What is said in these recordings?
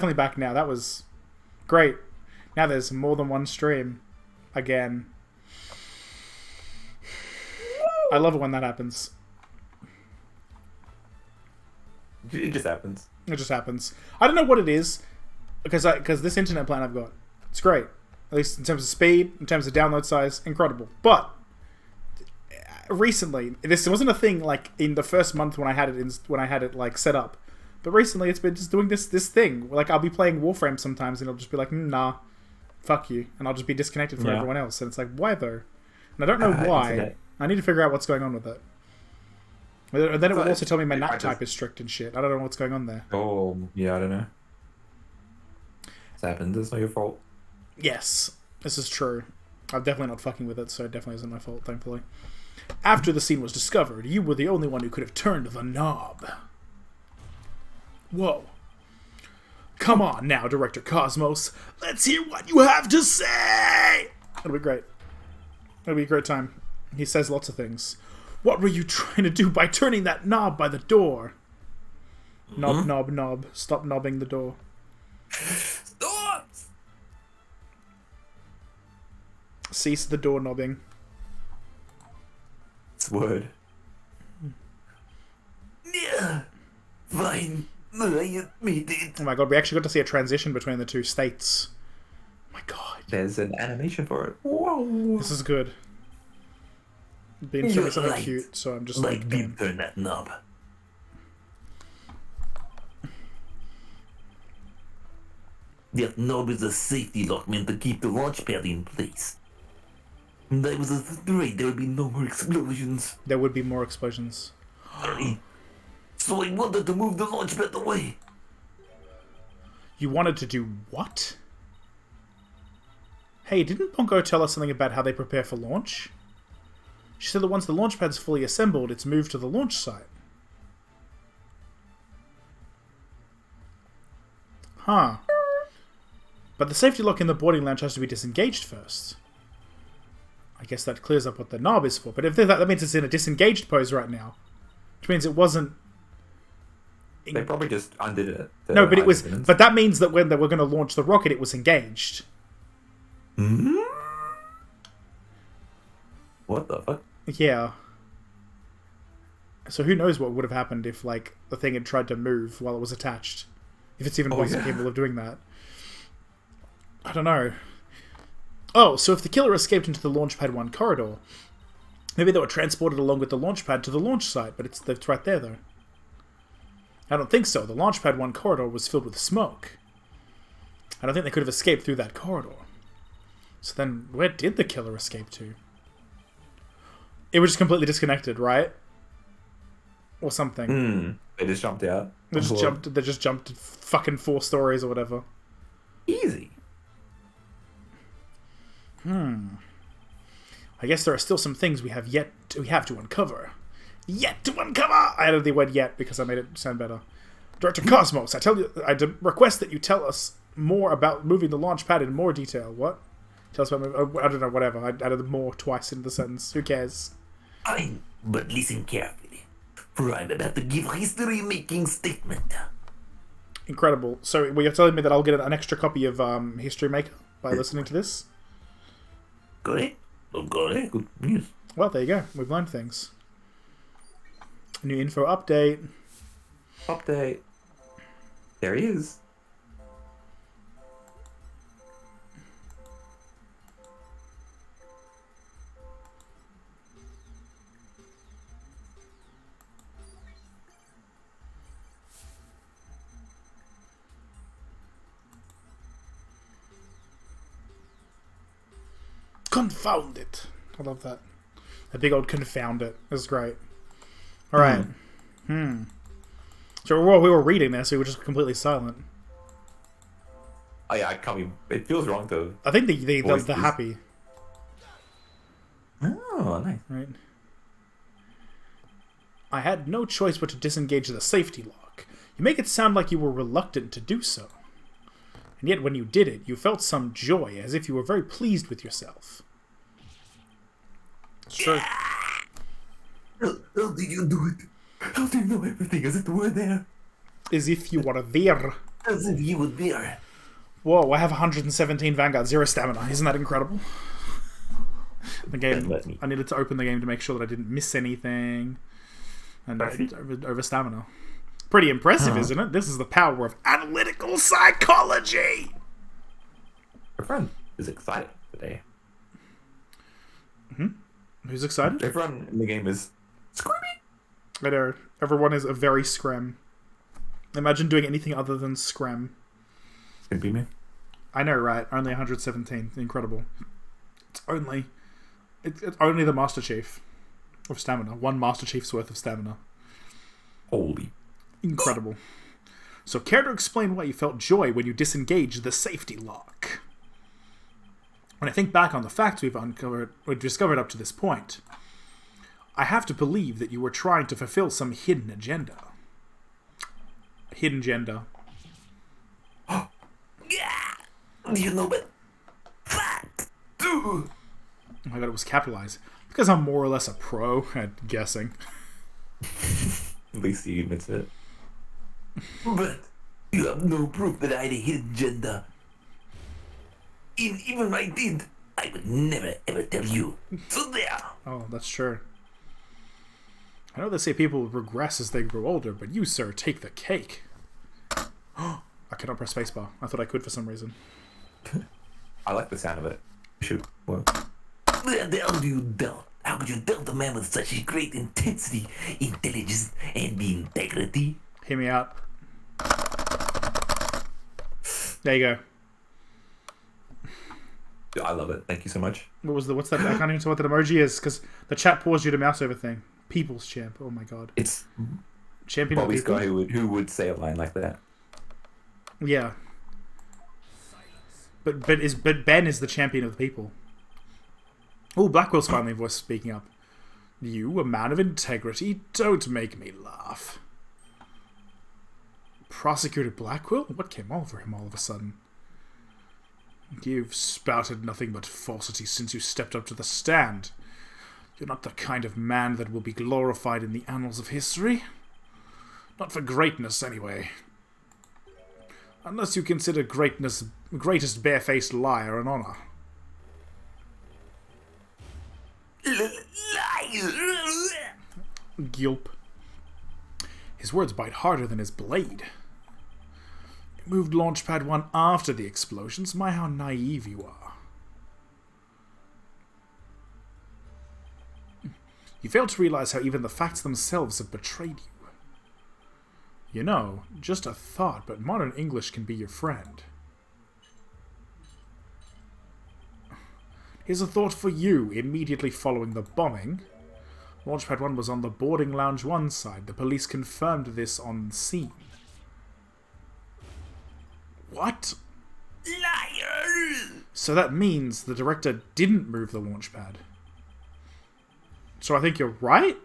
Definitely back now. That was great. Now there's more than one stream. Again. I love it when that happens. It just happens. It just happens. I don't know what it is, because this internet plan I've got, it's great. At least in terms of speed, in terms of download size, incredible. But recently, this wasn't a thing like in the first month when I had it like set up. But recently, it's been just doing this thing. Like I'll be playing Warframe sometimes, and it'll just be like, nah, fuck you, and I'll just be disconnected from everyone else. And it's like, why though? And I don't know why. Internet. I need to figure out what's going on with it. And then it will also tell me my NAT type is strict and shit. I don't know what's going on there. Oh, yeah, I don't know. It's happened. It's not your fault. Yes, this is true. I'm definitely not fucking with it, so it definitely isn't my fault, thankfully. After the scene was discovered, you were the only one who could have turned the knob. Whoa. Come on now, Director Cosmos. Let's hear what you have to say! It'll be great. It'll be a great time. He says lots of things. What were you trying to do by turning that knob by the door? Knob, knob, knob. Stop knobbing the door. Stop! Cease the door knobbing. It's word. Yeah. Fine. I admit it. Oh my god, we actually got to see a transition between the two states. Oh my god. There's an animation for it. Whoa. This is good. Being feeling something cute, so I'm just like, deep turn that knob. That knob is a safety lock meant to keep the launch pad in place. And I was afraid there would be no more explosions. There would be more explosions. So I wanted to move the launch pad away. You wanted to do what? Hey, didn't Bongo tell us something about how they prepare for launch? She said that once the launch pad's fully assembled, it's moved to the launch site. Huh. But the safety lock in the boarding lounge has to be disengaged first. I guess that clears up what the knob is for. But if that means it's in a disengaged pose right now. Which means it wasn't... They probably just undid it. No, but it was... But that means that when they were going to launch the rocket, it was engaged. Hmm? What the fuck? Yeah. So who knows what would have happened if, like, the thing had tried to move while it was attached. If it's even capable of doing that. I don't know. Oh, so if the killer escaped into the Launchpad 1 corridor, maybe they were transported along with the Launchpad to the launch site, but it's right there, though. I don't think so. The Launchpad 1 corridor was filled with smoke. I don't think they could have escaped through that corridor. So then, where did the killer escape to? It was just completely disconnected, right? Or something. They just jumped out. They just jumped fucking 4 stories or whatever. Easy. I guess there are still some things we have to uncover. Yet to uncover! I added the word yet because I made it sound better. Director Cosmos, I request that you tell us more about moving the launch pad in more detail. What? Tell us about I don't know, whatever. I added more twice into the sentence. Who cares? Fine, but listen carefully, for I'm about to give history-making statement. Incredible. So, you're telling me that I'll get an extra copy of History Maker by listening to this? Got it? Got it. Good news. Well, there you go. We've learned things. New info update. Update. There he is. Confound it. I love that. A big old confound it. That's great. Alright. So we were reading this, so we were just completely silent. Oh yeah, I can't be... It feels wrong to... I think the happy. Oh, nice. Right. I had no choice but to disengage the safety lock. You make it sound like you were reluctant to do so. And yet when you did it, you felt some joy, as if you were very pleased with yourself. Sure. How did you do it? How do you know everything as it were there? As if you were there. As if you were there. Whoa, I have 117 Vanguard, 0 stamina. Isn't that incredible? The game. I needed to open the game to make sure that I didn't miss anything. And over stamina. Pretty impressive, isn't it? This is the power of analytical psychology! My friend is excited today. Who's excited? Everyone in the game is screaming. I know. Everyone is a very scram. Imagine doing anything other than scram. It's gonna be me. I know, right? Only 117. Incredible. It's only the Master Chief of stamina. One Master Chief's worth of stamina. Holy. Incredible. So, care to explain why you felt joy when you disengaged the safety lock? When I think back on the facts we've discovered up to this point, I have to believe that you were trying to fulfill some hidden agenda. Hidden agenda. You know what? Fact. Oh my god, it was capitalized. Because I'm more or less a pro at guessing. At least he admits it. But you have no proof that I had a hidden agenda. Even if I did, I would never ever tell you. So there. Oh, that's true. I know they say people regress as they grow older, but you, sir, take the cake. I cannot press spacebar. I thought I could for some reason. I like the sound of it. Shoot. What? How do you doubt? How could you doubt a man with such a great intensity, intelligence, and integrity? Hear me out. There you go. I love it. Thank you so much. What's that? I can't even tell what that emoji is because the chat paused you to mouse over thing. People's champ. Oh my god. It's champion of the people. Guy who would say a line like that. Yeah. But Ben is the champion of the people. Oh, Blackwell's finally voice speaking up. You, a man of integrity, don't make me laugh. Prosecutor Blackwell? What came over him all of a sudden? You've spouted nothing but falsity since you stepped up to the stand. You're not the kind of man that will be glorified in the annals of history. Not for greatness, anyway. Unless you consider greatest barefaced liar an honor. Gulp. His words bite harder than his blade. You moved Launchpad 1 after the explosions. My, how naive you are. You fail to realize how even the facts themselves have betrayed you. You know, just a thought, but modern English can be your friend. Here's a thought for you. Immediately following the bombing, Launchpad 1 was on the boarding lounge 1 side. The police confirmed this on scene. What? Liar! So that means the director didn't move the launch pad. So I think you're right?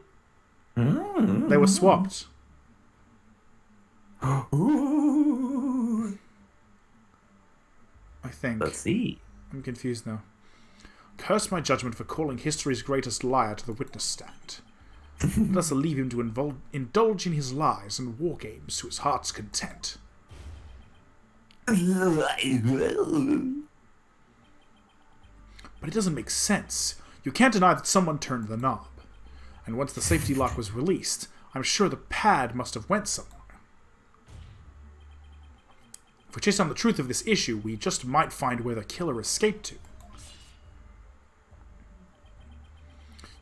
They were swapped. I think. Let's see. I'm confused now. Curse my judgment for calling history's greatest liar to the witness stand. Let us leave him to indulge in his lies and war games to his heart's content. But it doesn't make sense. You can't deny that someone turned the knob. And once the safety lock was released, I'm sure the pad must have went somewhere. If we chase down the truth of this issue, we just might find where the killer escaped to.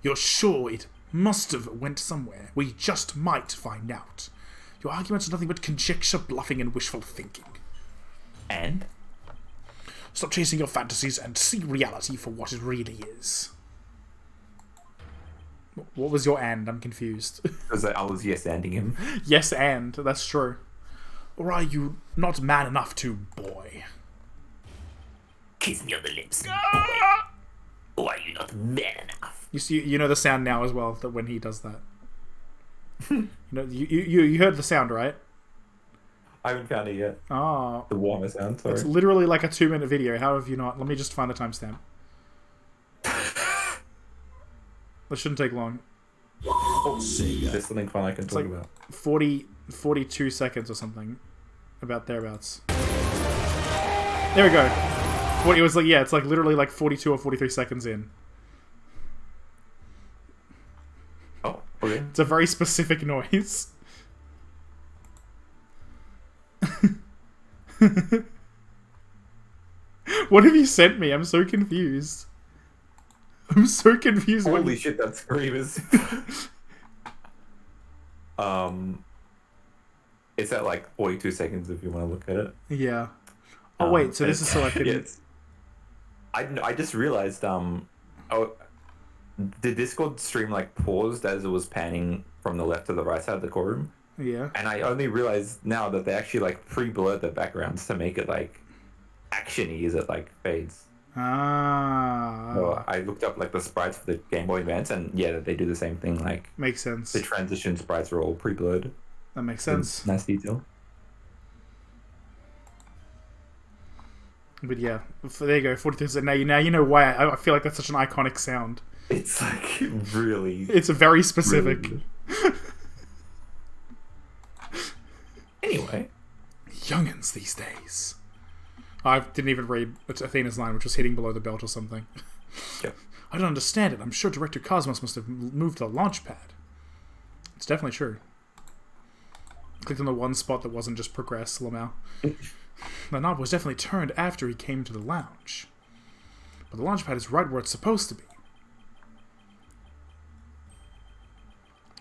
You're sure it must have went somewhere? We just might find out. Your arguments are nothing but conjecture, bluffing, and wishful thinking. And? Stop chasing your fantasies and see reality for what it really is. What was your and? I'm confused. Because I was yes-anding him. Yes, and. That's true. Or are you not man enough to, boy? Kiss me on the lips, boy. Or are you not man enough? You know the sound now as well, that when he does that. You heard the sound, right? I haven't found it yet. Oh. The warmer sound, sorry. It's literally like a 2-minute video. How have you not? Let me just find the timestamp. That shouldn't take long. There's something fun I can talk about. 42 seconds or something. about thereabouts. There we go. What it was like, yeah, it's like literally like 42 or 43 seconds in. Oh, okay. It's a very specific noise. What have you sent me? I'm so confused. I'm so confused. Holy shit, that scream is... It's at like 42 seconds if you want to look at it. Yeah. Oh wait, so this is so I can... Yes. I just realized, oh, the Discord stream like paused as it was panning from the left to the right side of the courtroom. Yeah. And I only realized now that they actually like pre-blurred the backgrounds to make it like action-y as it like fades. Ah. So I looked up like the sprites for the Game Boy Advance, and yeah, they do the same thing. Like makes sense. the transition sprites are all pre-blurred. That makes sense. Nice detail. But yeah, there you go. 43. Now you know why I feel like that's such an iconic sound. It's like really. It's very specific. Really... Anyway, youngins these days. I didn't even read Athena's line, which was hitting below the belt or something. Yep. I don't understand it. I'm sure Director Cosmos must have moved the launch pad. It's definitely true. Clicked on the one spot that wasn't just progress, Lamau. The knob was definitely turned after he came to the lounge. But the launch pad is right where it's supposed to be.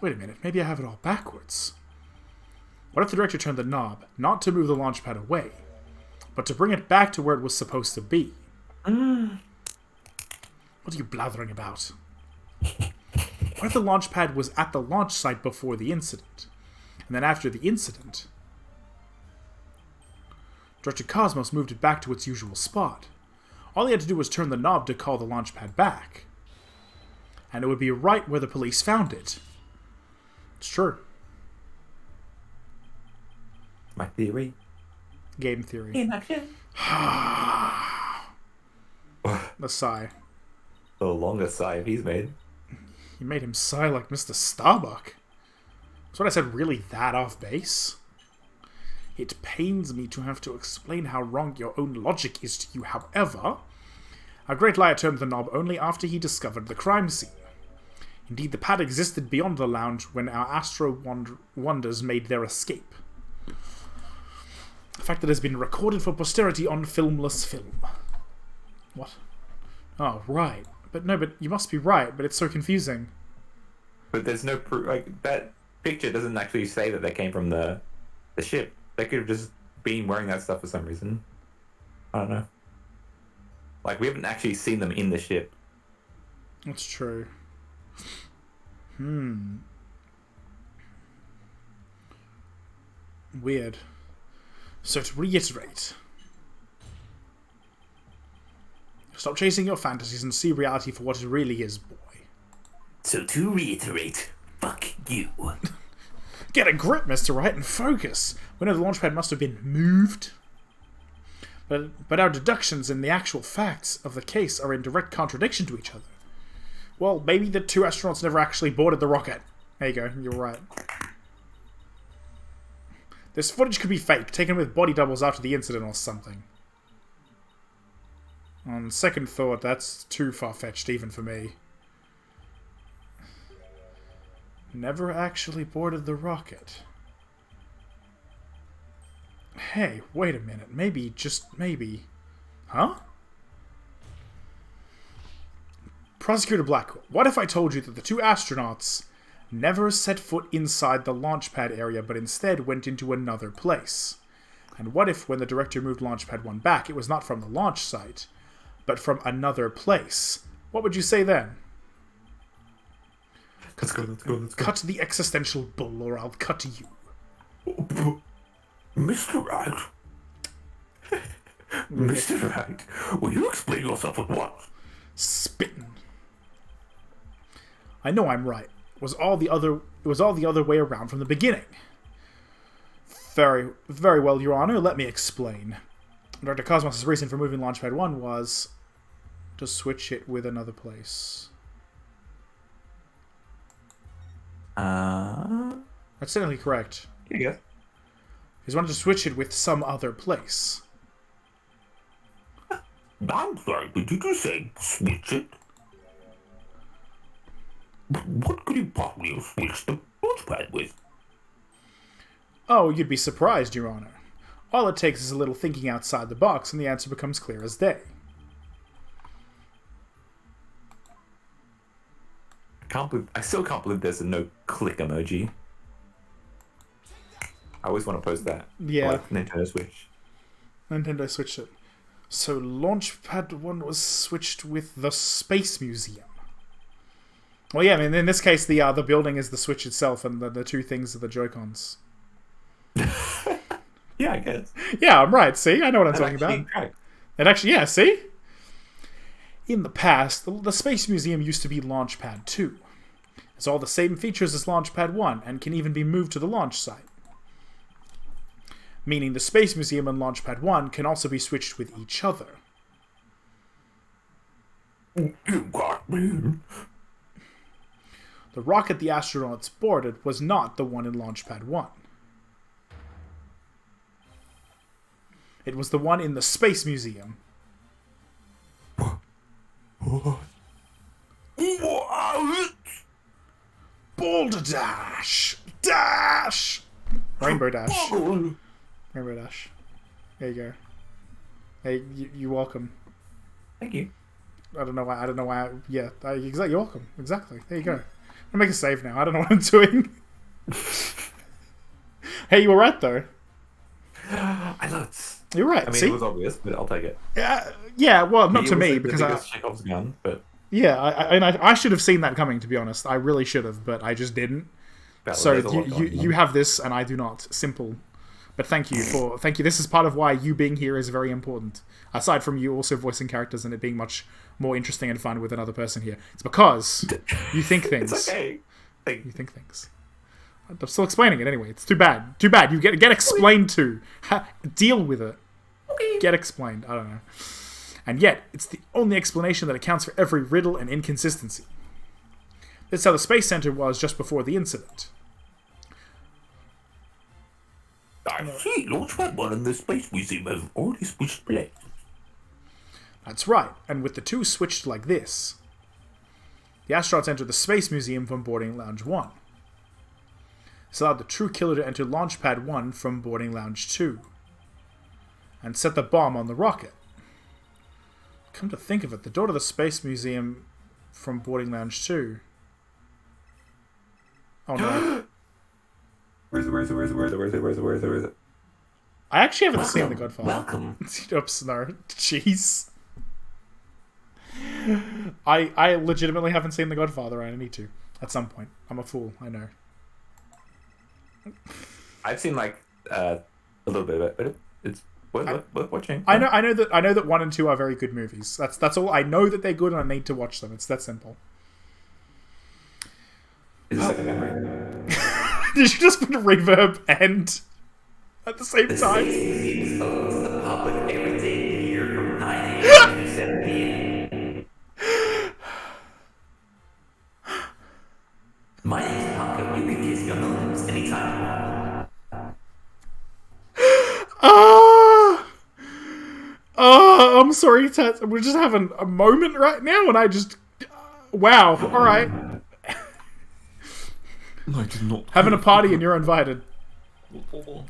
Wait a minute, maybe I have it all backwards. What if the director turned the knob, not to move the launch pad away, but to bring it back to where it was supposed to be? What are you blathering about? What if the launch pad was at the launch site before the incident? And then after the incident, Director Cosmos moved it back to its usual spot. All he had to do was turn the knob to call the launch pad back. And it would be right where the police found it. It's true. My theory. Game theory. In action. The sigh. The longest sigh he's made. You made him sigh like Mr. Starbuck. That's what I said, really that off base? It pains me to have to explain how wrong your own logic is to you, however. Our great liar turned the knob only after he discovered the crime scene. Indeed, the pad existed beyond the lounge when our Astro Wonders made their escape. A fact that has been recorded for posterity on filmless film. What? Oh, right. But no, but you must be right, but it's so confusing. But there's no proof. Like, that picture doesn't actually say that they came from the ship. They could have just been wearing that stuff for some reason. I don't know. Like, we haven't actually seen them in the ship. That's true. Weird. So to reiterate, stop chasing your fantasies and see reality for what it really is, boy. So to reiterate, fuck you. Get a grip, Mr. Wright, and focus. We know the launchpad must have been moved. But our deductions and the actual facts of the case are in direct contradiction to each other. Well, maybe the two astronauts never actually boarded the rocket. There you go, you're right. This footage could be fake, taken with body doubles after the incident or something. On second thought, that's too far-fetched even for me. Never actually boarded the rocket. Hey, wait a minute. Maybe, just maybe... Huh? Prosecutor Blackwell, what if I told you that the two astronauts never set foot inside the launch pad area, but instead went into another place? And what if, when the director moved launch pad 1 back, it was not from the launch site, but from another place? What would you say then? Let's go. Cut the existential bull, or I'll cut you. Mr. Wright. Mr. Wright, will you explain yourself at once? Spittin'. I know I'm right. It was all the other way around from the beginning. Very, very well, Your Honor. Let me explain. Dr. Cosmos' reason for moving Launchpad 1 was to switch it with another place. That's That's technically correct. here you go. He's wanted to switch it with some other place. I'm sorry, but did you say switch it? What could he possibly have switched the launchpad with? Oh, you'd be surprised, Your Honor. All it takes is a little thinking outside the box, and the answer becomes clear as day. I still can't believe there's a no click emoji. I always want to post that. Yeah. Like Nintendo Switch. Nintendo switched it. So Launchpad 1 was switched with the Space Museum. Well, yeah, I mean, in this case, the building is the Switch itself, and the two things are the Joy-Cons. Yeah, I guess. Yeah, I'm right. See? I know what I'm talking about. Correct. It actually, yeah, see? In the past, the Space Museum used to be Launchpad 2. It's all the same features as Launchpad 1, and can even be moved to the launch site. Meaning the Space Museum and Launchpad 1 can also be switched with each other. You got me. The rocket the astronauts boarded was not the one in Launchpad 1. It was the one in the Space Museum. What? Boulder Dash! Dash! Rainbow Dash. Rainbow Dash. There you go. Hey, you're welcome. Thank you. I don't know why. Yeah, exactly. You're welcome. Exactly. There you go. I'm gonna make a save now. I don't know what I'm doing. Hey, you were right though. I know You're right. I mean, See? it was obvious, but I'll take it. Yeah. Well, not to me Like because the biggest Chekhov's gun, but yeah, I should have seen that coming. To be honest, I really should have, but I just didn't. So you have this, and I do not. Simple. But thank you. This is part of why you being here is very important. Aside from you also voicing characters and it being much more interesting and fun with another person here, it's because you think things. It's okay. You think things. I'm still explaining it anyway. It's too bad. Too bad. You get explained to. Deal with it. Get explained. I don't know. And yet, it's the only explanation that accounts for every riddle and inconsistency. This is how the Space Center was just before the incident. I see. Launchpad 1 and the Space Museum have already switched places. That's right, and with the two switched like this. The astronauts entered the Space Museum from boarding Lounge 1. This allowed the true killer to enter Launchpad 1 from boarding Lounge 2. And set the bomb on the rocket. Come to think of it, the door to the Space Museum from boarding Lounge 2. Oh no. Where is it? I actually haven't seen The Godfather. Welcome. Oops, no. Jeez. I legitimately haven't seen The Godfather. I need to. At some point. I'm a fool, I know. I've seen like a little bit of it, but it's worth watching. I know that 1 and 2 are very good movies. That's all. I know that they're good and I need to watch them. It's that simple. Is this like a memory? Did you just put reverb and at the same time? The public every day here from 9 a.m. to 7 p.m. My name's Paco. You can kiss me on the lips anytime you want. I'm sorry, Tats. We're just having a moment right now, and I just... wow, alright. I did not. Having a party and you're invited.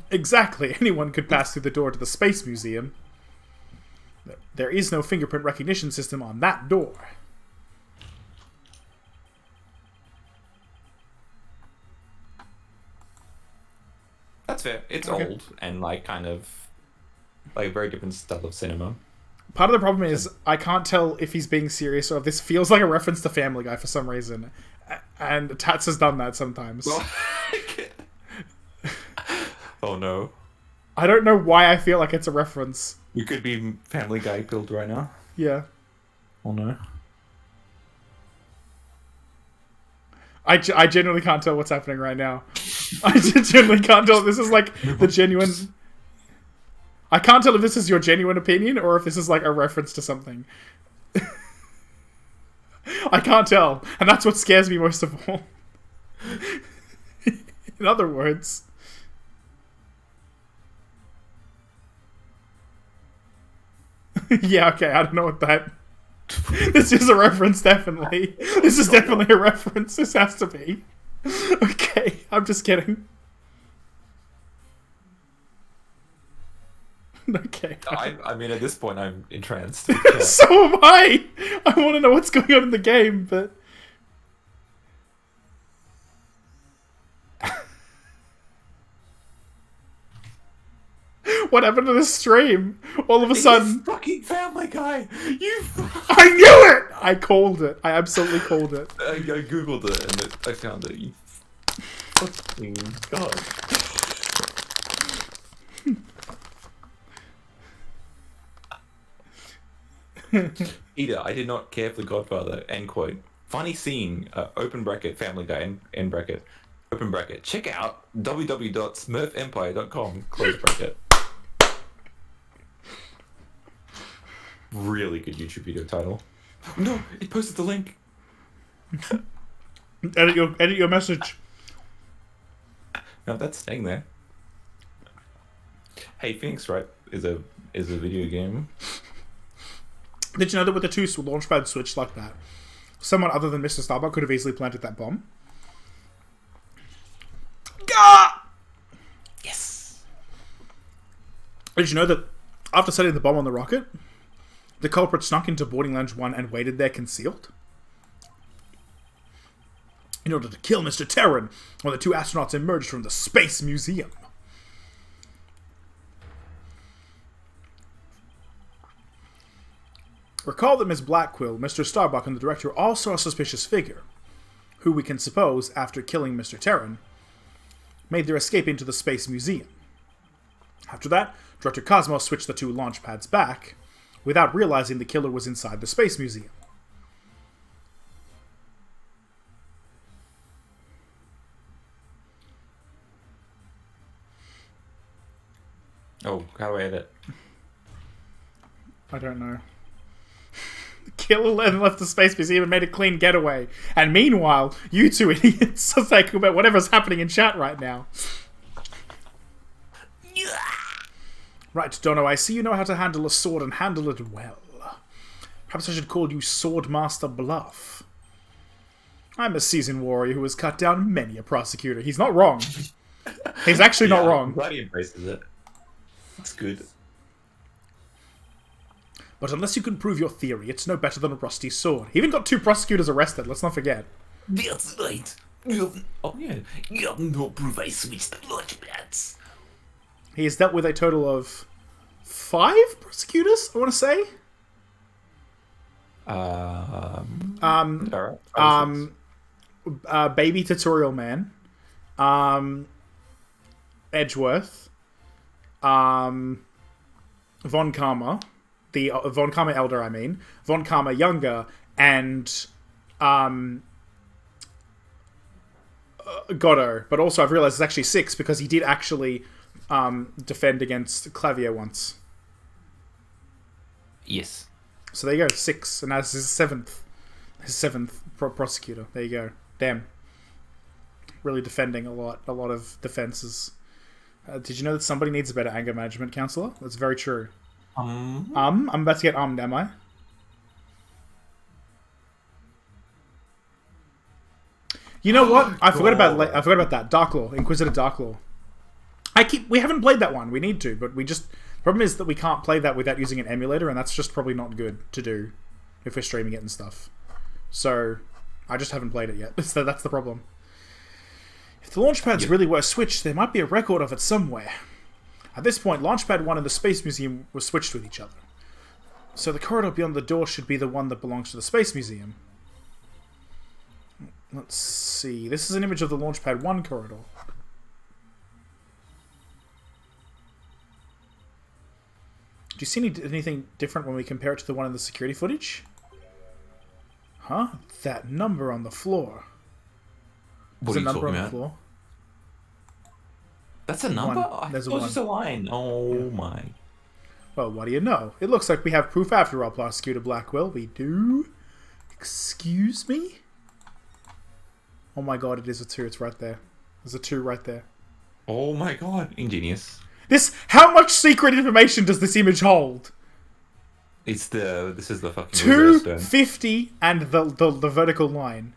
Exactly. Anyone could pass through the door to the Space Museum. There is no fingerprint recognition system on that door. That's fair. It's Okay. old and like kind of like very different style of cinema. Part of the problem is I can't tell if he's being serious or if this feels like a reference to Family Guy for some reason. And Tats has done that sometimes. Oh no. I don't know why I feel like it's a reference. We could be Family Guy pilled right now. Yeah. Oh no. I genuinely can't tell what's happening right now. I genuinely can't tell. This is like the genuine... I can't tell if this is your genuine opinion or if this is like a reference to something. I can't tell. And that's what scares me most of all. In other words... Yeah, okay, I don't know what that... This is a reference, definitely. This is definitely a reference. This has to be. Okay, I'm just kidding. Okay. I mean, at this point, I'm entranced. So am I! I want to know what's going on in the game, but... What happened to the stream? All of a sudden... fucking Family Guy! You... I knew it! I called it. I absolutely called it. I googled it and I found it. You fucking god. Ida, I did not care for The Godfather, end quote. Funny scene, open bracket, Family Guy, end bracket, open bracket. Check out www.smurfempire.com, close bracket. Really good YouTube video title. No, it posted the link. Edit your message. No, that's staying there. Hey, Phoenix Wright is a video game. Did you know that with the two launchpads switched like that, someone other than Mr. Starbuck could have easily planted that bomb? Gah! Yes. Did you know that after setting the bomb on the rocket, the culprit snuck into boarding lounge 1 and waited there concealed? In order to kill Mr. Terran when the two astronauts emerged from the Space Museum. Recall that Ms. Blackquill, Mr. Starbuck, and the director are also a suspicious figure, who we can suppose, after killing Mr. Terran, made their escape into the Space Museum. After that, Director Cosmos switched the two launch pads back, without realizing the killer was inside the Space Museum. Oh, how do I edit? I don't know. The killer then left the Space Museum and made a clean getaway. And meanwhile, you two idiots are thinking about whatever's happening in chat right now. Right, Dono, I see you know how to handle a sword and handle it well. Perhaps I should call you Swordmaster Bluff. I'm a seasoned warrior who has cut down many a prosecutor. He's not wrong. He's actually not wrong. I'm glad he embraces it. That's good. But unless you can prove your theory, it's no better than a rusty sword. He even got 2 prosecutors arrested, let's not forget. That's right. Oh, yeah. You have no proof I switched the launch pads. He has dealt with a total of 5 prosecutors, I want to say. Baby Tutorial Man, Edgeworth, Von Karma, the Von Karma Elder, I mean, Von Karma Younger, and Goddo. But also I've realized it's actually 6 because he did actually defend against Clavier once. Yes. So there you go, 6, and that's his 7th prosecutor. There you go. Damn. Really defending a lot of defenses. Did you know that somebody needs a better anger management counselor? That's very true. I'm about to get ummed, am I? You know what? I forgot about that. Darklaw, Inquisitor Darklaw. We haven't played that one. We need to, but we just... Problem is that we can't play that without using an emulator, and that's just probably not good to do if we're streaming it and stuff. So, I just haven't played it yet. So that's the problem. If the launchpads really were switched, there might be a record of it somewhere. At this point, Launchpad 1 and the Space Museum were switched with each other. So the corridor beyond the door should be the one that belongs to the Space Museum. Let's see. This is an image of the Launchpad 1 corridor. Do you see anything different when we compare it to the one in the security footage? Huh? That number on the floor. What There's are a you number talking on the about? floor. That's a number? I There's a thought it was 1. just a line. Oh my. Well, what do you know? It looks like we have proof after all, Prosecutor Blackwell. We do? Excuse me? Oh my god, it is a 2. It's right there. There's a 2 right there. Oh my god. Ingenious. How much secret information does this image hold? This is the fucking reverse turn. 250 and the vertical line.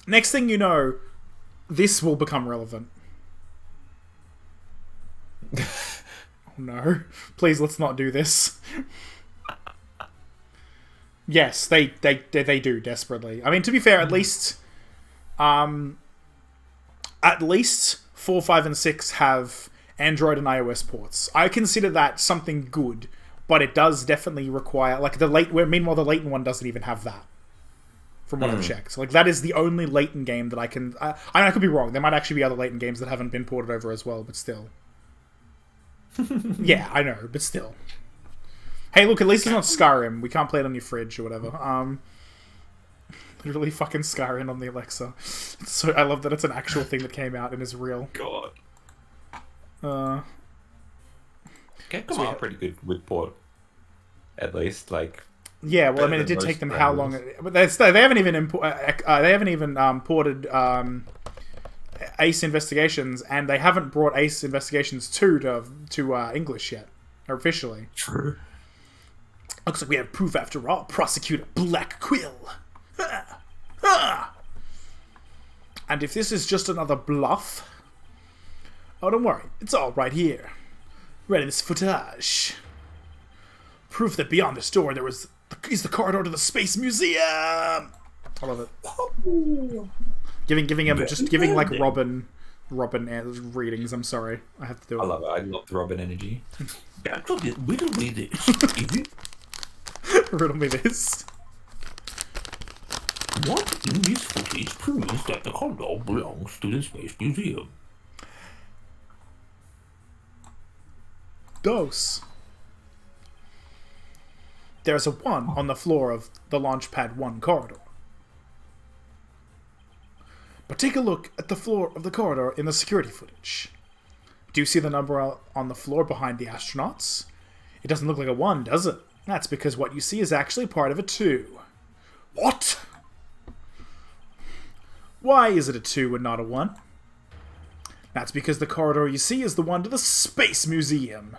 Next thing you know, this will become relevant. Oh no. Please, let's not do this. Yes, they do desperately. I mean, to be fair, at least 4, 5, and 6 have Android and iOS ports. I consider that something good, but it does definitely require meanwhile the Layton one doesn't even have that. From what I've checked. Like, that is the only Layton game that I can... I could be wrong. There might actually be other Layton games that haven't been ported over as well, but still. Yeah, I know, but still. Hey, look, at least it's not Skyrim. We can't play it on your fridge or whatever. Literally fucking Skyrim on the Alexa. So I love that it's an actual thing that came out and is real. God. So Capcom are pretty good with port. At least, like... Yeah, well, I mean, it did take them how long? But they haven't even ported Ace Investigations, and they haven't brought Ace Investigations 2 to English yet, officially. True. Looks like we have proof after all. Prosecutor Black Quill. And if this is just another bluff, oh, don't worry, it's all right here. Ready this footage. Proof that beyond this door there is the corridor to the Space Museum. I love it. Giving like Robin readings. I'm sorry, I have to do it. I love it. I love the Robin energy. Actually, riddle me this. Riddle me this. What in this footage proves that the corridor belongs to the Space Museum? Dose. There's a 1 on the floor of the Launchpad 1 corridor. But take a look at the floor of the corridor in the security footage. Do you see the number on the floor behind the astronauts? It doesn't look like a 1, does it? That's because what you see is actually part of a 2. What? Why is it a 2 and not a 1? That's because the corridor you see is the one to the Space Museum.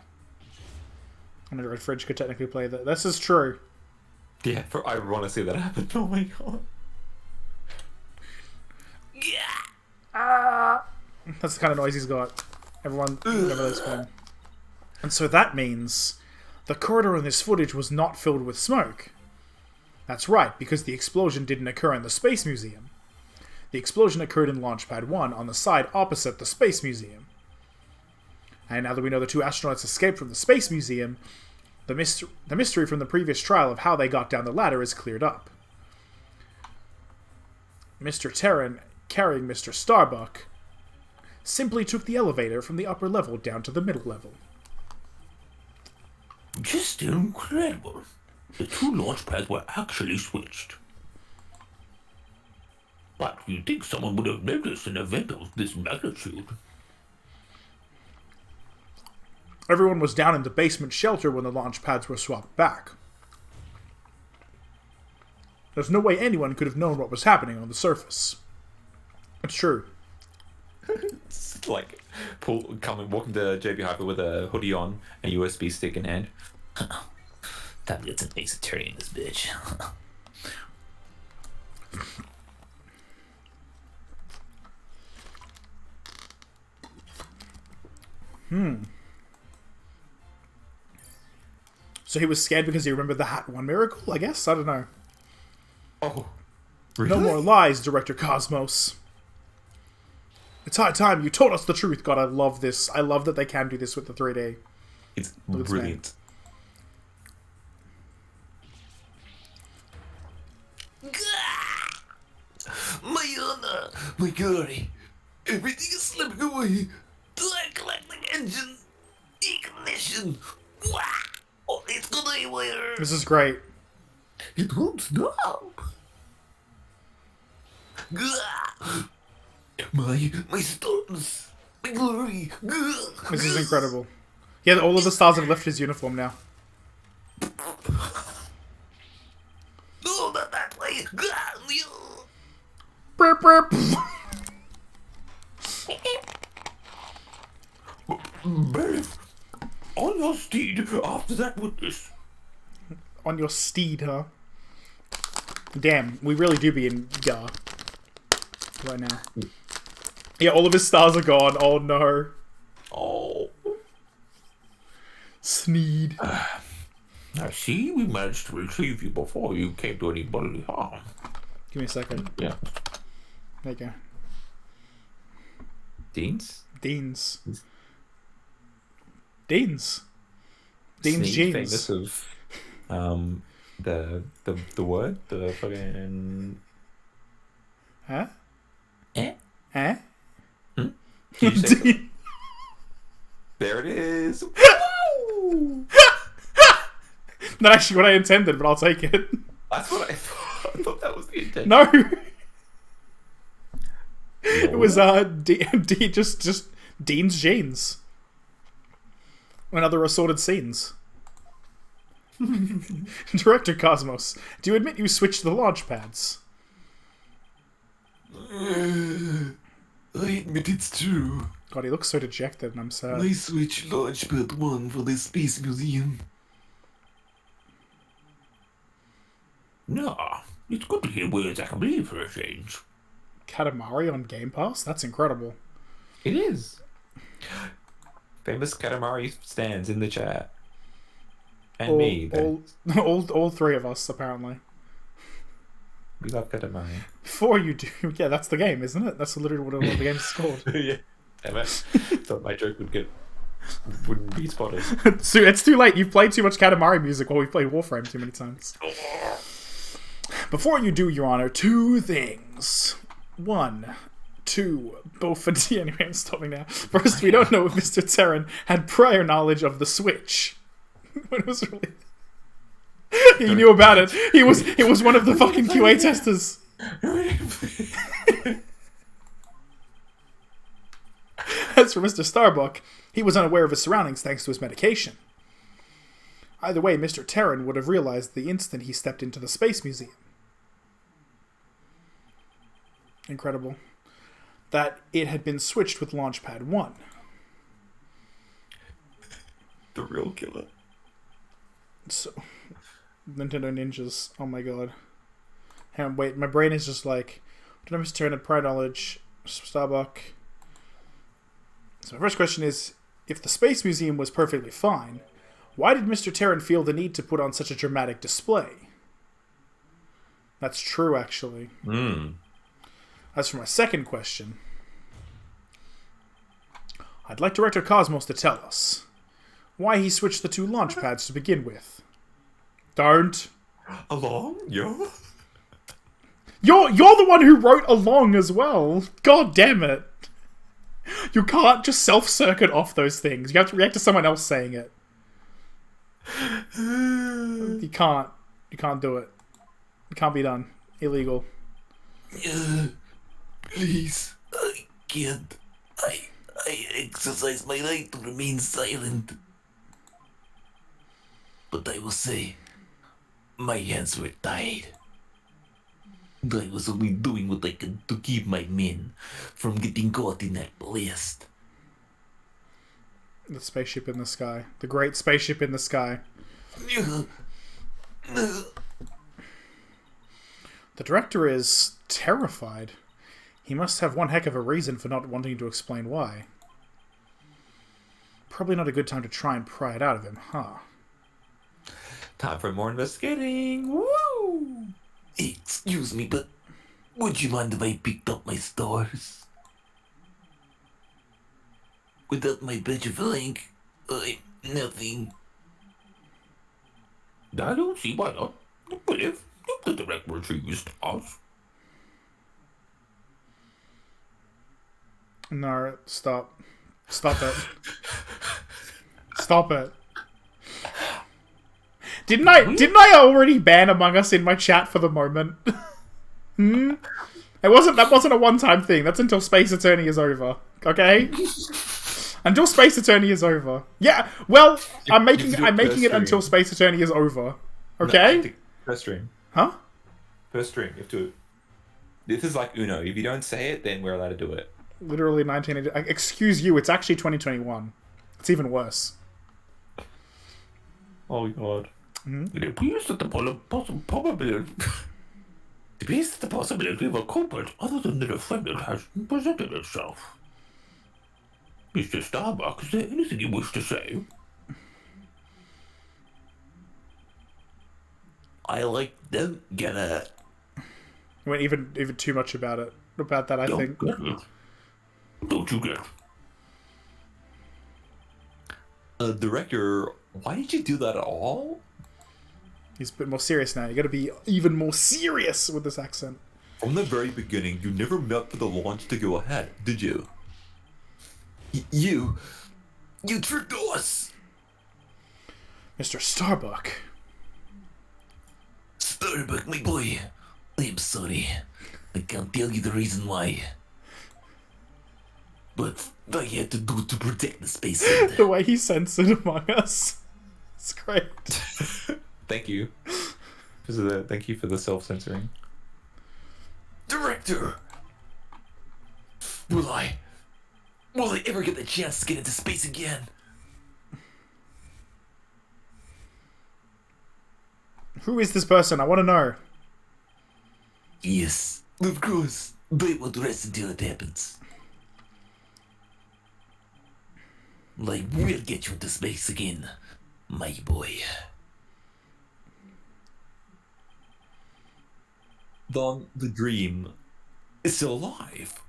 Android Fridge could technically play that. This is true. Yeah, I want to see that happen. Oh my god. That's the kind of noise he's got. Everyone, remember this one. And so that means the corridor in this footage was not filled with smoke. That's right, because the explosion didn't occur in the Space Museum. The explosion occurred in Launchpad 1 on the side opposite the Space Museum. And now that we know the 2 astronauts escaped from the Space Museum, the mystery from the previous trial of how they got down the ladder is cleared up. Mr. Terran, carrying Mr. Starbuck, simply took the elevator from the upper level down to the middle level. Just incredible. The 2 launch pads were actually switched. But you'd think someone would have noticed an event of this magnitude. Everyone was down in the basement shelter when the launch pads were swapped back. There's no way anyone could have known what was happening on the surface. It's true. It's like walking to JB Hyper with a hoodie on and USB stick in hand. Time to get some Ace Attorney in this bitch. So he was scared because he remembered the Hat 1 miracle, I guess? I don't know. Oh, really? No more lies, Director Cosmos. It's high time you told us the truth. God, I love this. I love that they can do this with the 3D. It's brilliant. My honor, my glory, everything is slipping away. Collecting engine, ignition. Oh, it's gonna anywhere. This is great. It won't stop. My stars, my glory. This is incredible. Yeah, all of the stars have left his uniform now. No, not that way. Burp, burp. Birth. On your steed after that witness. On your steed, huh? Damn, we really do be in Gar right now. Yeah, all of his stars are gone. Oh no. Oh. Sneed. I see we managed to retrieve you before you came to any bodily harm. Give me a second. Yeah. There you go. Deans? Deans. Deans. Deans Sneed, jeans. famous of the word, the fucking Huh? eh? Eh? Did you say so? There it is. Not actually what I intended, but I'll take it. That's what I thought. I thought that was the intent. No. It was just Dean's jeans. And other assorted scenes. Director Cosmos, do you admit you switched the launch pads? I admit it's true. God, he looks so dejected, and I'm sad. I switched Launchpad 1 for the Space Museum. No, it's good to hear words I can believe for a change. Katamari on Game Pass? That's incredible. It is. Famous Katamari stands in the chat. And me. All three of us, apparently. We love Katamari. Before you do... Yeah, that's the game, isn't it? That's literally what the game's called. Yeah. Damn it. Thought my joke wouldn't be spotted. So it's too late. You've played too much Katamari music while we've played Warframe too many times. Before you do, Your Honor, two things. One, two, both for... Anyway, I'm stopping now. First, we don't know if Mr. Terran had prior knowledge of the Switch. When it was released. He knew about it. He was one of the fucking QA testers. As for Mr. Starbuck, he was unaware of his surroundings thanks to his medication. Either way, Mr. Terran would have realized the instant he stepped into the Space Museum. Incredible. That it had been switched with Launchpad 1. The real killer. So, Nintendo Ninjas. Oh my god. Hang on, wait. My brain is just like, did I Mr. Terran had prior knowledge? Starbuck. So my first question is, if the Space Museum was perfectly fine, why did Mr. Terran feel the need to put on such a dramatic display? That's true, actually. As for my second question, I'd like Director Cosmos to tell us why he switched the two launch pads to begin with. Don't. Along? Yo? You're the one who wrote along as well. God damn it. You can't just self-circuit off those things. You have to react to someone else saying it. You can't. You can't do it. It can't be done. Illegal. Please, I can't. I exercise my right to remain silent. But I will say, my hands were tied. I was only doing what I could to keep my men from getting caught in that blast. The spaceship in the sky. The great spaceship in the sky. The director is terrified. He must have one heck of a reason for not wanting to explain why. Probably not a good time to try and pry it out of him, huh? Time for more investigating. Woo! Excuse me, but would you mind if I picked up my stars? Without my badge of rank, I'm nothing. I don't see why not. But if the director retrieves stars. No, stop. Stop it. Stop it. Didn't I already ban Among Us in my chat for the moment? That wasn't a one-time thing. That's until Space Attorney is over. Okay? Until Space Attorney is over. Yeah, well, I'm making it until Space Attorney is over. Okay? No, first stream. Huh? First stream. You have to. This is like Uno. If you don't say it, then we're allowed to do it. Literally 1980. Excuse you, it's actually 2021. It's even worse. Oh god. It appears that the probability. It appears that the possibility of a culprit other than the defendant has presented itself. Mr. Starbuck, is there anything you wish to say? I don't get it. You went even too much about it. About that, I think. Get it. Don't you get it? Director, why did you do that at all? He's a bit more serious now. You got to be even more serious with this accent. From the very beginning, you never meant for the launch to go ahead, did you? You tricked us! Mr. Starbuck. Starbuck, my boy. I am sorry. I can't tell you the reason why. But I had to do it to protect the space center. The way he censored Among Us. It's great. Thank you. Thank you for the self-censoring. Director! Will I ever get the chance to get into space again? Who is this person? I want to know. Yes, of course. But it won't rest until it happens. Like, we'll get you into space again, my boy. Dawn, the dream, is still alive.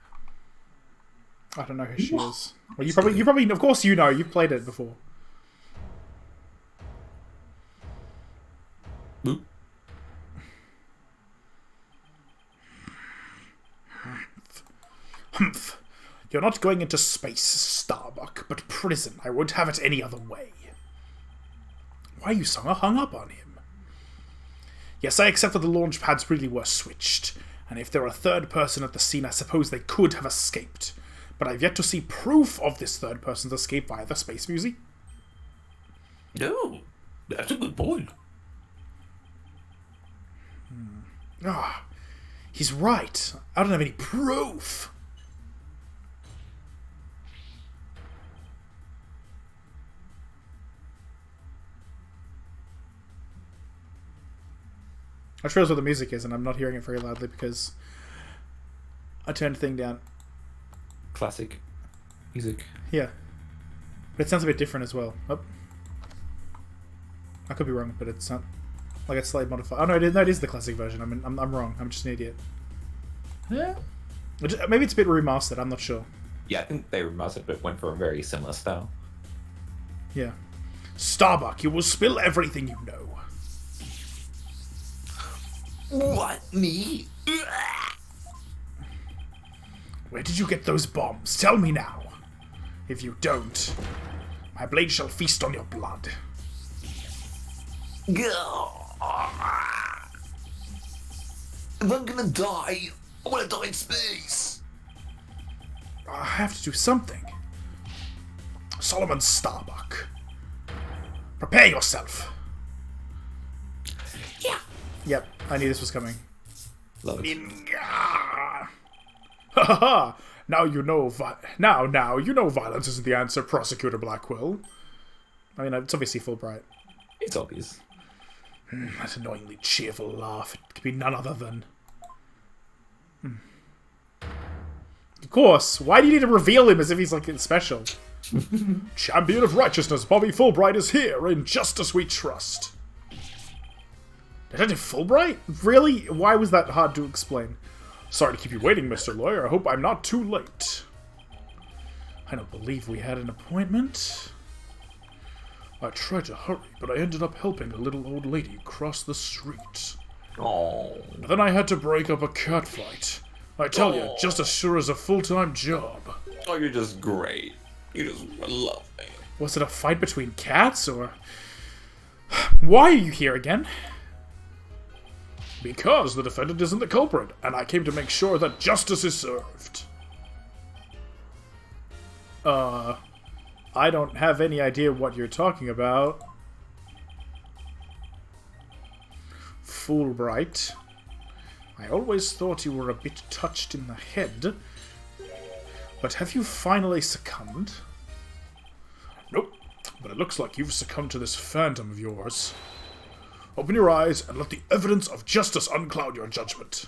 I don't know who she is. Well, you probably, of course you know. You've played it before. Boop. Humph. You're not going into space, Starbuck, but prison. I won't have it any other way. Why are you so hung up on him? Yes, I accept that the launch pads really were switched, and if there were a third person at the scene, I suppose they could have escaped. But I've yet to see proof of this third person's escape via the Space Museum. No, that's a good point. Ah, he's right. I don't have any proof. I just realized what the music is, and I'm not hearing it very loudly because I turned the thing down. Classic music. Yeah. But it sounds a bit different as well. Oh. I could be wrong, but it's not. Like it's slightly modified. Oh no, it is the classic version. I'm wrong. I'm just an idiot. Yeah. Maybe it's a bit remastered. I'm not sure. Yeah, I think they remastered, but went for a very similar style. Yeah. Starbuck, you will spill everything you know. What, me? Where did you get those bombs? Tell me now. If you don't, my blade shall feast on your blood. If I'm gonna die, I wanna die in space. I have to do something. Solomon Starbuck. Prepare yourself. Yeah. Yep, I knew this was coming. Love it. Ha ha ha! Now you know. Now you know violence isn't the answer, Prosecutor Blackwell. I mean, it's obviously Fulbright. It's obvious. That annoyingly cheerful laugh. It could be none other than. Of course. Why do you need to reveal him as if he's like special? Champion of righteousness, Bobby Fulbright is here. In justice we trust. Detective Fulbright? Really? Why was that hard to explain? Sorry to keep you waiting, Mr. Lawyer. I hope I'm not too late. I don't believe we had an appointment. I tried to hurry, but I ended up helping a little old lady cross the street. Oh. Then I had to break up a cat fight. I tell you, just as sure as a full-time job. Oh, you're just great. You just love me. Was it a fight between cats, or... Why are you here again? Because the defendant isn't the culprit, and I came to make sure that justice is served. I don't have any idea what you're talking about. Fulbright. I always thought you were a bit touched in the head. But have you finally succumbed? Nope. But it looks like you've succumbed to this phantom of yours. Open your eyes and let the evidence of justice uncloud your judgment.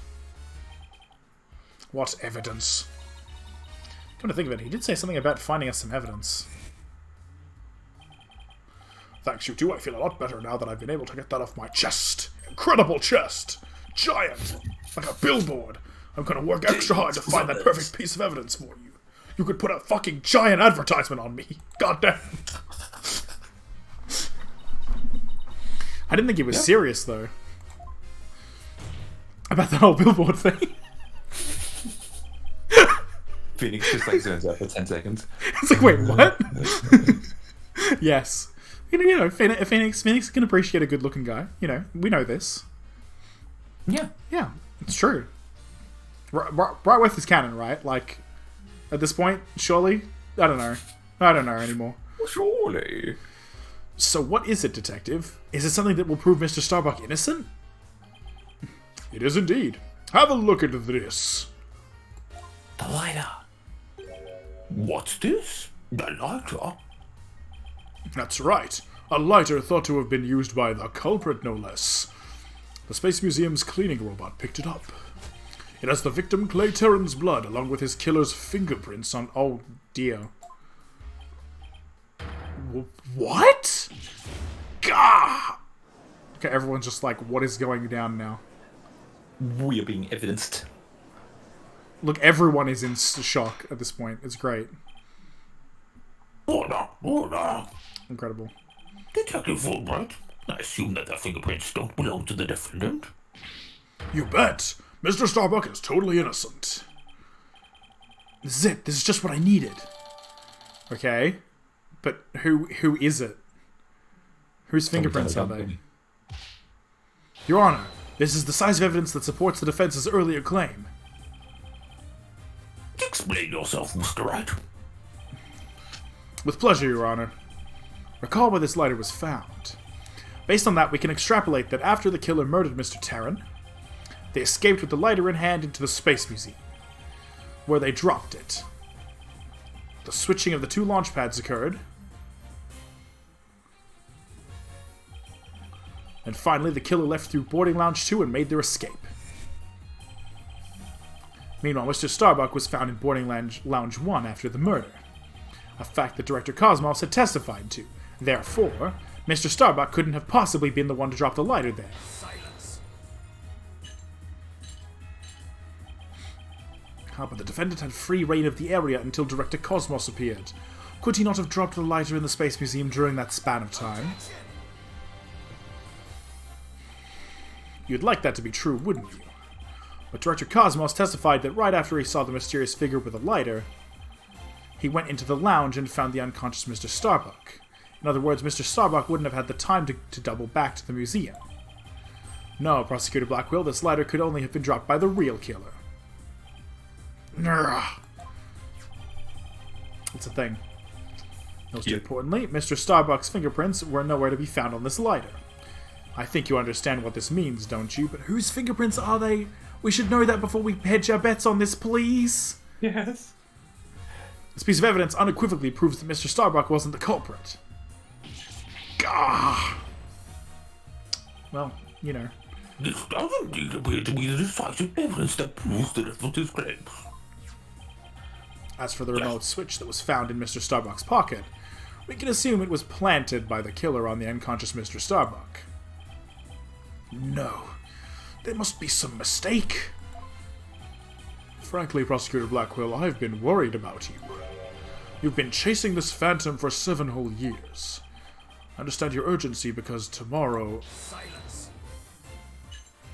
What evidence? Come to think of it, he did say something about finding us some evidence. Thanks, you two. I feel a lot better now that I've been able to get that off my chest. Incredible chest! Giant! Like a billboard! I'm gonna work extra hard to find that perfect piece of evidence for you. You could put a fucking giant advertisement on me. God damn. I didn't think he was serious, though. About that whole billboard thing. Phoenix just like zones out for 10 seconds. It's like, wait, what? Yes. You know, Phoenix can appreciate a good-looking guy. You know, we know this. Yeah. Yeah, it's true. Right with his canon, right? Like, at this point, surely? I don't know. I don't know anymore. Surely. So what is it, Detective? Is it something that will prove Mr. Starbuck innocent? It is indeed. Have a look at this. The lighter. What's this? The lighter? That's right. A lighter thought to have been used by the culprit, no less. The Space Museum's cleaning robot picked it up. It has the victim Clay Terran's blood, along with his killer's fingerprints on... Oh, dear. What? Gah! Okay, everyone's just like, what is going down now? We are being evidenced. Look, everyone is in shock at this point. It's great. Order. Incredible. Detective Fulbright, I assume that the fingerprints don't belong to the defendant. You bet! Mr. Starbuck is totally innocent. This is it. This is just what I needed. Okay. But who is it? Whose fingerprints are they? Your Honor, this is the size of evidence that supports the defense's earlier claim. Explain yourself, Mr. Wright. With pleasure, Your Honor. Recall where this lighter was found. Based on that, we can extrapolate that after the killer murdered Mr. Terran, they escaped with the lighter in hand into the Space Museum, where they dropped it. The switching of the two launch pads occurred, and finally the killer left through boarding lounge 2 and made their escape. Meanwhile, Mr. Starbuck was found in boarding lounge 1 after the murder, a fact that Director Cosmos had testified to. Therefore, Mr. Starbuck couldn't have possibly been the one to drop the lighter there. Silence. But the defendant had free reign of the area until Director Cosmos appeared. Could he not have dropped the lighter in the Space Museum during that span of time? You'd like that to be true, wouldn't you? But Director Cosmos testified that right after he saw the mysterious figure with a lighter, he went into the lounge and found the unconscious Mr. Starbuck. In other words, Mr. Starbuck wouldn't have had the time to double back to the museum. No, Prosecutor Blackwell, this lighter could only have been dropped by the real killer. It's a thing. Most importantly, Mr. Starbuck's fingerprints were nowhere to be found on this lighter. I think you understand what this means, don't you? But whose fingerprints are they? We should know that before we hedge our bets on this, please. Yes. This piece of evidence unequivocally proves that Mr. Starbuck wasn't the culprit. Gah! Well, you know. This does indeed appear to be the decisive evidence that proves the defense's claims. As for the remote switch that was found in Mr. Starbuck's pocket, we can assume it was planted by the killer on the unconscious Mr. Starbuck. No. There must be some mistake. Frankly, Prosecutor Blackwell, I've been worried about you. You've been chasing this phantom for 7 whole years. I understand your urgency because tomorrow... Silence.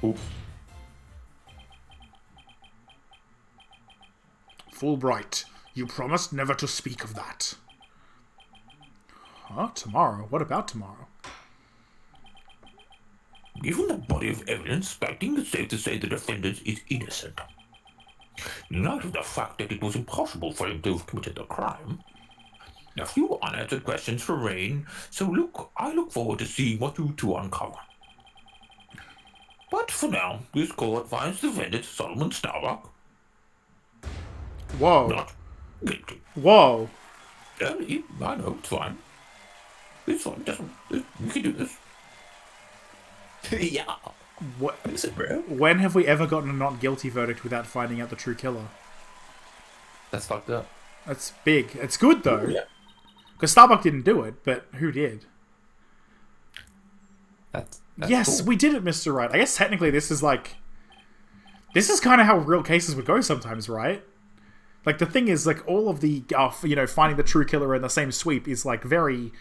Ooh. Fulbright, you promised never to speak of that. Huh? Tomorrow? What about tomorrow? Given the body of evidence, I think it's safe to say the defendant is innocent. In light of the fact that it was impossible for him to have committed the crime, a few unanswered questions remain, so I look forward to seeing what you two uncover. But for now, this court finds the defendant, Solomon Starbuck, Whoa. not guilty. Whoa. I know, it's fine. This one doesn't. We can do this. Yeah. What? Listen, bro. When have we ever gotten a not guilty verdict without finding out the true killer? That's fucked up. That's big. It's good though, Yeah. because Starbuck didn't do it, but who did? That's Yes, cool. we did it, Mr. Right. I guess technically this is kind of how real cases would go sometimes, right? Like, the thing is, like, all of the, finding the true killer in the same sweep is, like, very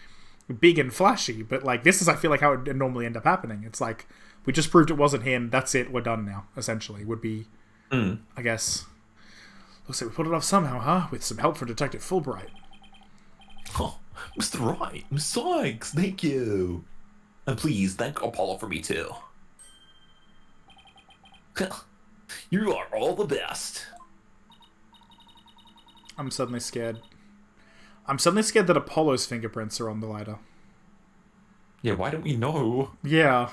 big and flashy, but, like, this is, I feel like, how it would normally end up happening. It's like, we just proved it wasn't him, that's it, we're done now, essentially, would be, I guess. Looks like we pulled it off somehow, huh? With some help from Detective Fulbright. Oh, Mr. Wright, Miss Sykes, thank you. And please thank Apollo for me too. You are all the best. I'm suddenly scared. I'm suddenly scared that Apollo's fingerprints are on the lighter. Yeah, why don't we know? Yeah.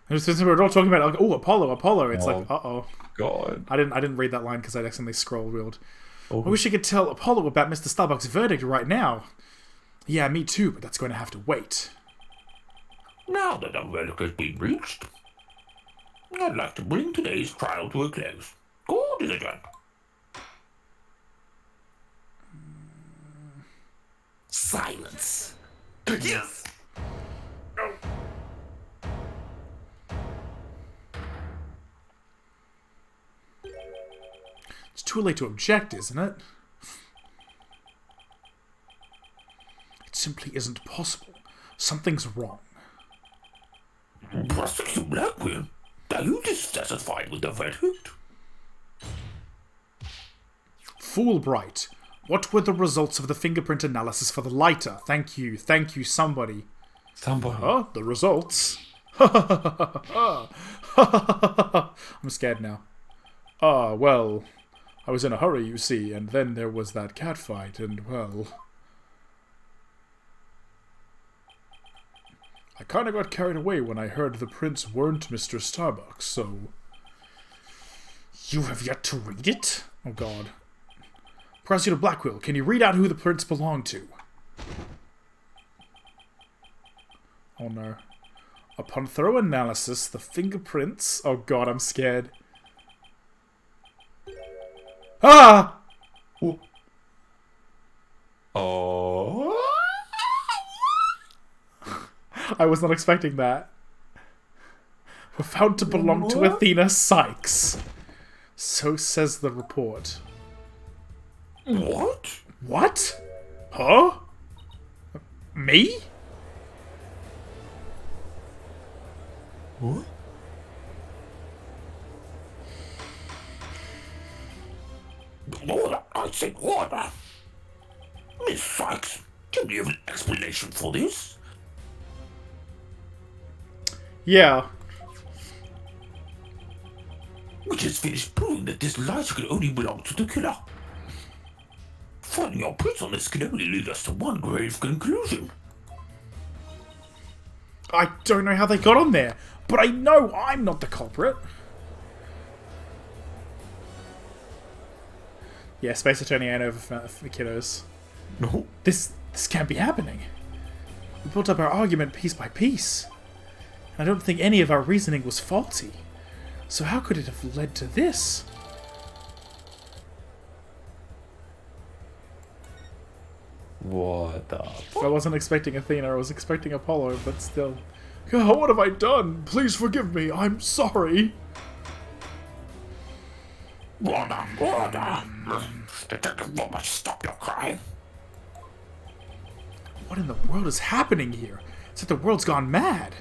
We're all talking about, like, oh, Apollo. It's like, uh-oh. God. I didn't read that line because I'd accidentally scroll wheeled. Oh. I wish I could tell Apollo about Mr. Starbuck's verdict right now. Yeah, me too, but that's going to have to wait. Now that the verdict has been reached, I'd like to bring today's trial to a close. Go diligent. Silence. Yes. It's too late to object, isn't it? It simply isn't possible. Something's wrong. Prosecutor Blackwell, are you dissatisfied with the verdict? Fulbright, what were the results of the fingerprint analysis for the lighter? Thank you, somebody. Somebody. Huh? The results? I'm scared now. Well, I was in a hurry, you see, and then there was that cat fight, and, well... I kinda got carried away when I heard the prints weren't Mr. Starbuck, so... You have yet to read it? Oh god. Prosecutor Blackwell, can you read out who the prints belong to? Oh no. Upon thorough analysis, the fingerprints... Oh god, I'm scared. Ah! Oh. I was not expecting that. Were found to belong to Athena Sykes. So says the report. What? What? Huh? Me? What? Order, I said order. Miss Sykes, do you have an explanation for this? Yeah. We just finished proving that this lighter could only belong to the killer. Finding our prints on this can only lead us to one grave conclusion. I don't know how they got on there, but I know I'm not the culprit. Yeah, Space Attorney ain't over for the kiddos. No. This can't be happening. We built up our argument piece by piece. And I don't think any of our reasoning was faulty. So how could it have led to this? What the? I wasn't expecting Athena, I was expecting Apollo, but still. God, what have I done? Please forgive me, I'm sorry. Order, order. Detective Robert, stop your crying. What in the world is happening here? It's like the world's gone mad.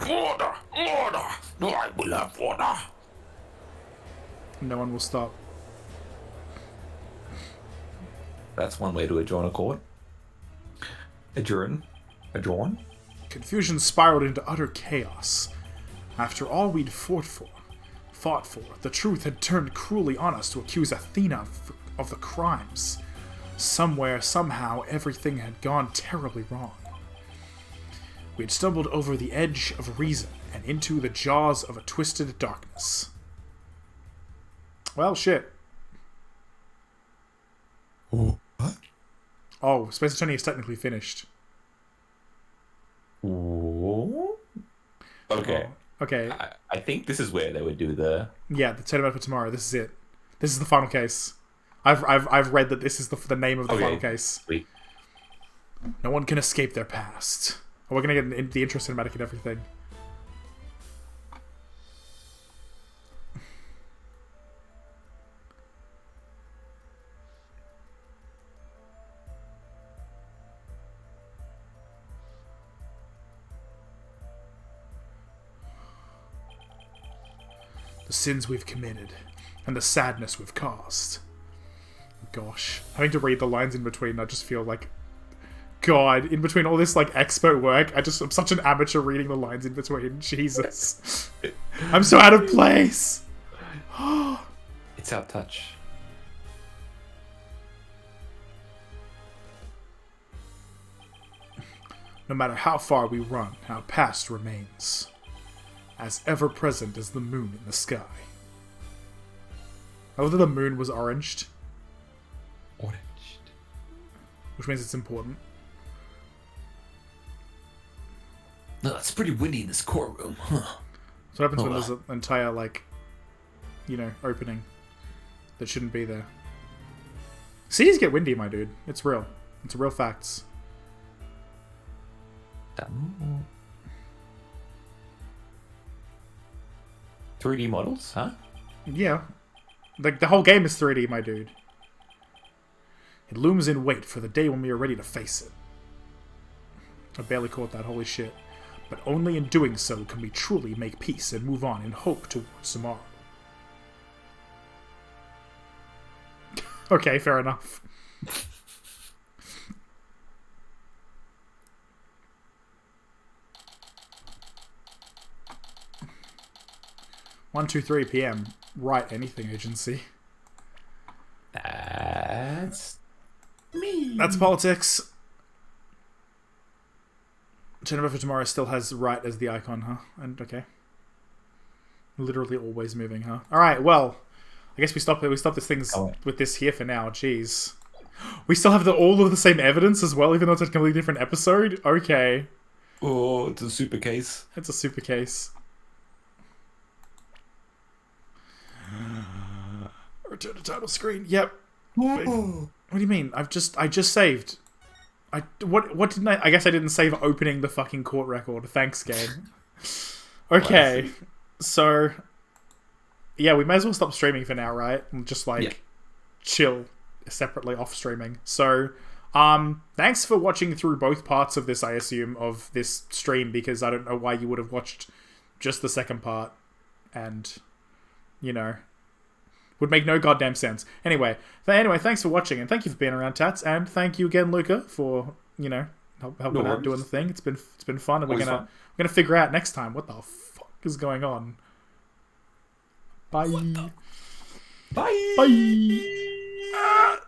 Order, order. I will have order. No one will stop. That's one way to adjourn a court. Adjourn. Confusion spiraled into utter chaos. After all we'd fought for, the truth had turned cruelly on us to accuse Athena of the crimes. Somewhere, somehow, everything had gone terribly wrong. We had stumbled over the edge of reason and into the jaws of a twisted darkness. Well, shit. What? Oh, Space Attorney is technically finished. Ooh. Okay. Oh, okay. I think this is where they would do the... Yeah, the turnabout for tomorrow. This is it. This is the final case. I've read that this is the name of the final case. Sweet. No one can escape their past. Oh, we're gonna get the intro cinematic and everything. The sins we've committed, and the sadness we've caused. Gosh. Having to read the lines in between, I just feel like... God, in between all this, like, expert work, I'm such an amateur reading the lines in between. Jesus. I'm so out of place! It's out of touch. No matter how far we run, our past remains. As ever-present as the moon in the sky. I love that the moon was oranged. Orange. Which means it's important. No, it's pretty windy in this courtroom, huh? So what happens when there's an entire, like, you know, opening that shouldn't be there. Cities get windy, my dude. It's real. It's real facts. 3D models, huh? Yeah. Like, the whole game is 3D, my dude. It looms in wait for the day when we are ready to face it. I barely caught that, holy shit. But only in doing so can we truly make peace and move on in hope towards tomorrow. Okay, fair enough. 1:23 p.m. Write anything, agency. That's me. That's politics. Turnabout for tomorrow still has right as the icon, huh? And okay. Literally always moving, huh? Alright, well. I guess we stop this thing with this here for now. Jeez. We still have all of the same evidence as well, even though it's a completely different episode? Okay. Oh, it's a super case. It's a super case. Return to title screen. Yep. What do you mean? I just saved. What didn't I guess I didn't save opening the fucking court record. Thanks, game. Okay. So yeah, we may as well stop streaming for now, right? And just chill separately off streaming. So thanks for watching through both parts of this, I assume, of this stream, because I don't know why you would have watched just the second part, and you know, would make no goddamn sense. Anyway, thanks for watching, and thank you for being around, Tats, and thank you again, Luca, for, you know, helping out doing the thing. It's been fun, and we're gonna figure out next time what the fuck is going on. Bye. Bye. Bye.